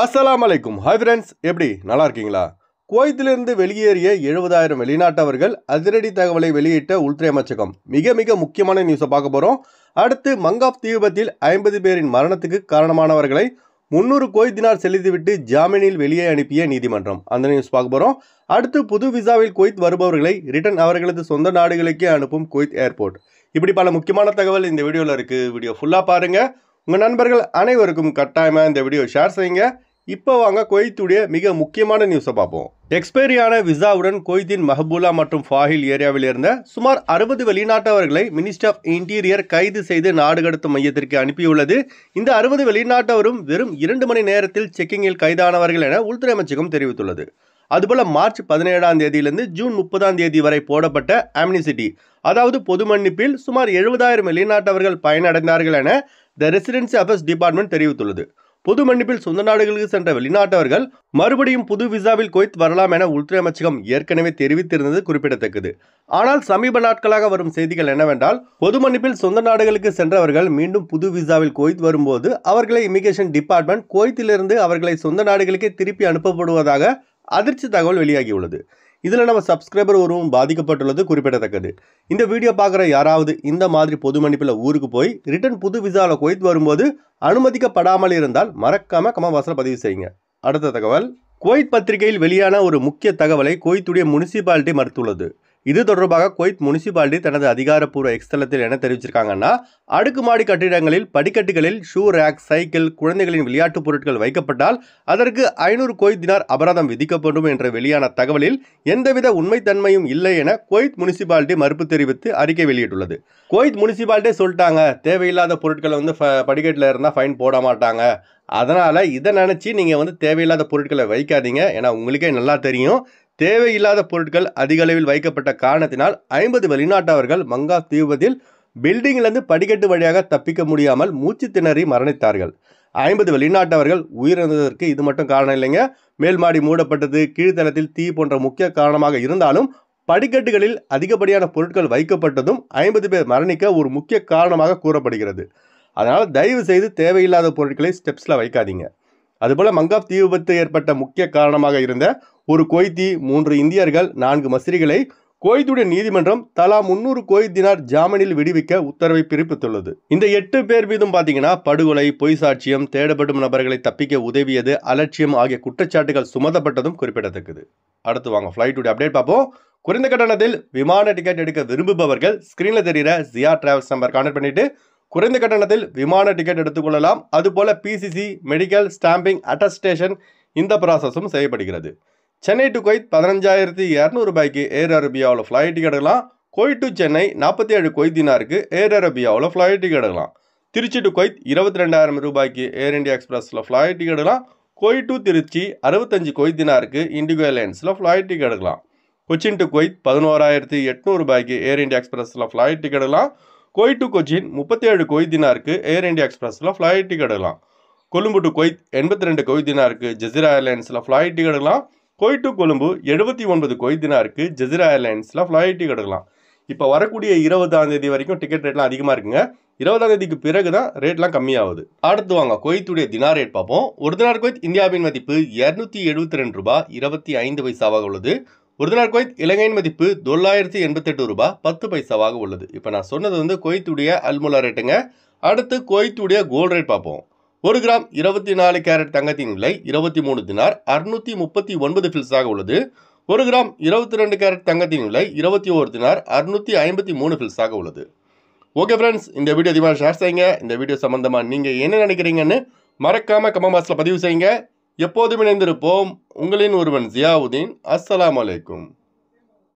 அஸ்ஸலாமு அலைக்கும். Hi friends, எப்படி நல்லா இருக்கீங்களா? குவைத்திலிருந்து வெளியேறிய 70,000 வெளிநாட்டவர்கள் அதிரடி தகவலை வெளியிட்ட உள்துறை அமைச்சகம். மிக மிக முக்கியமான நியூஸை பார்க்க போகிறோம். அடுத்து மங்காப் தீ விபத்தில் 50 பேரின் மரணத்துக்கு காரணமானவர்களை 300 குவைத் தினார் செலுத்திவிட்டு ஜாமீனில் வெளியே அனுப்பிய நீதிமன்றம். அந்த நியூஸ் பார்க்க போகிறோம். அடுத்து புது விசாவில் குவைத் வருபவர்களை ரிட்டர்ன் அவர்களது சொந்த நாடுகளுக்கே அனுப்பும் குவைத் ஏர்போர்ட். இப்படி பல முக்கியமான தகவல் இந்த வீடியோவில் இருக்குது. வீடியோ ஃபுல்லாக பாருங்கள். உங்கள் நண்பர்கள் அனைவருக்கும் கட்டாயமாக இந்த வீடியோ ஷேர் செய்யுங்க. இப்போ வாங்க குவைத்துடைய மிக முக்கியமான நியூஸை பார்ப்போம். எக்ஸ்பைரியான விசாவுடன் குவைத்தின் மஹபூலா மற்றும் ஃபாஹில் ஏரியாவில் இருந்த சுமார் 60 வெளிநாட்டவர்களை மினிஸ்ட்ரி ஆஃப் இன்டீரியர் கைது செய்து நாடு கடத்தும் மையத்திற்கு அனுப்பியுள்ளது. இந்த 60 வெளிநாட்டவரும் வெறும் 2 மணி நேரத்தில் செக்கிங்கில் கைதானவர்கள் என உள்துறை அமைச்சகம் தெரிவித்துள்ளது. அதுபோல மார்ச் 17ஆம் தேதியிலிருந்து ஜூன் 30ஆம் தேதி வரை போடப்பட்ட அம்னிசிட்டி, அதாவது பொது மன்னிப்பில் சுமார் 70,000 வெளிநாட்டவர்கள் பயனடைந்தார்கள் என த ரெசிடென்சி அஃபேர்ஸ் டிபார்ட்மெண்ட் தெரிவித்துள்ளது. பொது மன்னிப்பில் சொந்த நாடுகளுக்கு சென்ற வெளிநாட்டவர்கள் மறுபடியும் புது விசாவில் குவைத் வரலாம் என உள்துறை அமைச்சகம் ஏற்கனவே தெரிவித்திருந்தது குறிப்பிடத்தக்கது. ஆனால் சமீப நாட்களாக வரும் செய்திகள் என்னவென்றால், பொது மன்னிப்பில் சொந்த நாடுகளுக்கு சென்றவர்கள் மீண்டும் புது விசாவில் குவைத் வரும்போது அவர்களை இமிகிரேஷன் டிபார்ட்மெண்ட் குவைத்திலிருந்து அவர்களை சொந்த நாடுகளுக்கே திருப்பி அனுப்பப்படுவதாக அதிர்ச்சி தகவல் வெளியாகியுள்ளது. இதில் நம்ம சப்ஸ்கிரைபர் ஒருவரும் பாதிக்கப்பட்டுள்ளது குறிப்பிடத்தக்கது. இந்த வீடியோ பார்க்குற யாராவது இந்த மாதிரி பொது மன்னிப்பில் ஊருக்கு போய் ரிட்டர்ன் புது விசாவில் குவைத் வரும்போது அனுமதிக்கப்படாமல் இருந்தால் மறக்காம கமெண்ட் பாக்ஸில் பதிவு செய்யுங்க. அடுத்த தகவல், குவைத் பத்திரிகையில் வெளியான ஒரு முக்கிய தகவலை குவைத்துடைய முனிசிபாலிட்டி மறுத்துள்ளது. இது தொடர்பாக குவைத் முனிசிபாலிட்டி தனது அதிகாரப்பூர்வ எக்ஸ்தலத்தில் என்ன தெரிவிச்சிருக்காங்கன்னா, அடுக்குமாடி கட்டிடங்களில் படிக்கட்டுகளில் ஷூ ரேக், சைக்கிள், குழந்தைகளின் விளையாட்டுப் பொருட்கள் வைக்கப்பட்டால் அதற்கு 500 குவைத் தினார் அபராதம் விதிக்கப்படும் என்ற வெளியான தகவலில் எந்தவித உண்மைத்தன்மையும் இல்லை என குவைத் முனிசிபாலிட்டி மறுப்பு தெரிவித்து அறிக்கை வெளியிட்டுள்ளது. குவைத் முனிசிபாலிட்டியே சொல்லிட்டாங்க, தேவையில்லாத பொருட்களை படிக்கட்டில் இருந்தால் ஃபைன் போட மாட்டாங்க. அதனால் இதை நினச்சி நீங்கள் தேவையில்லாத பொருட்களை வைக்காதீங்க. ஏன்னா உங்களுக்கே நல்லா தெரியும், தேவையில்லாத பொருட்கள் அதிக அளவில் வைக்கப்பட்ட காரணத்தினால் 50 வெளிநாட்டவர்கள் மங்காப் தீ விபத்தில் பில்டிங்கிலிருந்து படிக்கட்டு வழியாக தப்பிக்க முடியாமல் மூச்சு திணறி மரணித்தார்கள். 50 வெளிநாட்டவர்கள் உயிரிழந்ததற்கு இது மட்டும் காரணம் இல்லைங்க. மேல் மாடி மூடப்பட்டது, கீழ்த்தளத்தில் தீ போன்ற முக்கிய காரணமாக இருந்தாலும் படிக்கட்டுகளில் அதிகப்படியான பொருட்கள் வைக்கப்பட்டதும் 50 பேர் மரணிக்க ஒரு முக்கிய காரணமாக கூறப்படுகிறது. அதனால் தயவு செய்து தேவையில்லாத பொருட்களை ஸ்டெப்ஸில் வைக்காதீங்க. அதுபோல் மங்காப் தீ விபத்து ஏற்பட்ட முக்கிய காரணமாக இருந்த ஒரு குவைத்தி, 3 இந்தியர்கள், 4 மஸ்ரிகளை குவைத்துடைய நீதிமன்றம் தலா 300 குவைத் தினார் ஜாமீனில் விடுவிக்க உத்தரவை பிறப்பித்துள்ளது. இந்த 8 பேர் மீதும் பார்த்தீங்கன்னா படுகொலை, பொய் சாட்சியம், தேடப்படும் நபர்களை தப்பிக்க உதவியது, அலட்சியம் ஆகிய குற்றச்சாட்டுகள் சுமத்தப்பட்டதும் குறிப்பிடத்தக்கது. அடுத்து வாங்க ஃப்ளைட்டுடைய அப்டேட் பார்ப்போம். குறைந்த கட்டணத்தில் விமான டிக்கெட் எடுக்க விரும்புபவர்கள் ஸ்கிரீனில் தெரிகிற ஜியா டிராவல்ஸ் நம்பர் கான்டாக்ட் பண்ணிட்டு குறைந்த கட்டணத்தில் விமான டிக்கெட் எடுத்துக்கொள்ளலாம். அதுபோல பிசிசி, மெடிக்கல், ஸ்டாம்பிங், அட்டஸ்டேஷன் இந்த ப்ராசஸும் செய்யப்படுகிறது. சென்னை டு குவைத் 15,200 ரூபாய்க்கு ஏர் அரேபியாவில் ஃப்ளைட் டிக்கெட் எடுக்கலாம். குவைத் டு சென்னை 47 குவைத் தினாருக்கு ஏர் அரேபியாவில் ஃப்ளைட் டிக்கெட் எடுக்கலாம். திருச்சி டு குவைத் 22,000 ரூபாய்க்கு ஏர் இந்தியா எக்ஸ்பிரஸில் ஃப்ளைட் டிக்கெட் எடுக்கலாம். குவைத் டு திருச்சி 65 குவைத் தினாருக்கு இண்டிகோ ஏர்லைன்ஸில் ஃப்ளைட் டிக்கெட் எடுக்கலாம். கொச்சின் டு குவைத் 11,800 ரூபாய்க்கு ஏர் இந்தியா எக்ஸ்பிரஸில் ஃப்ளைட் டிக்கெட் எடுக்கலாம். குவைத் டு கொச்சின் 37 குவைத் தினாருக்கு ஏர் இந்தியா எக்ஸ்பிரஸில் ஃப்ளைட் டிக்கெட் எடுக்கலாம். கொழும்பு டு குவைத் 82 குவைத் தினாருக்கு ஜெசிரா ஏர்லைன்ஸில் ஃப்ளைட் டிக்கெட் எடுக்கலாம். குவைத் டு கொழும்பு 79 குவைத் தினாருக்கு ஜெசிரா ஏர்லைன்ஸில் ஃப்ளைட் டிக்கெட் எடுக்கலாம். இப்போ வரக்கூடிய 20ஆம் தேதி வரைக்கும் டிக்கெட் ரேட்லாம் அதிகமாக இருக்குங்க. 20ஆம் தேதிக்கு பிறகு தான் ரேட்லாம் கம்மியாகுது. அடுத்து வாங்க குவைத்துடைய தினார் ரேட் பார்ப்போம். ஒரு தினார் குவைத் இந்தியாவின் மதிப்பு 272 ரூபாய் 25 பைசாவாக உள்ளது. ஒரு தினார் குவைத் இலங்கையின் மதிப்பு 988 ரூபாய் 10 பைசாவாக உள்ளது. இப்போ நான் சொன்னது குவைத்துடைய அல்முலா ரேட்டுங்க. அடுத்து குவைத்துடைய கோல்டு ரேட் பார்ப்போம். 1 கிராம் 24 கேரட் தங்கத்தின் விலை 23 தினார் 639 ஃபில்ஸாக உள்ளது. 1 கிராம் 22 கேரட் தங்கத்தின் விலை 21 தினார் 653 ஃபில்ஸாக உள்ளது. ஓகே ஃப்ரெண்ட்ஸ், இந்த வீடியோ அதிகமாக ஷேர் செய்யுங்க. இந்த வீடியோ சம்பந்தமாக நீங்கள் என்ன நினைக்கிறீங்கன்னு மறக்காமல் கமெண்ட் பாக்ஸில் பதிவு செய்யுங்க. எப்போதும் இணைந்திருப்போம். உங்களின் ஒருவன் ஜியாவுதீன். அஸ்ஸலாமு அலைக்கும்.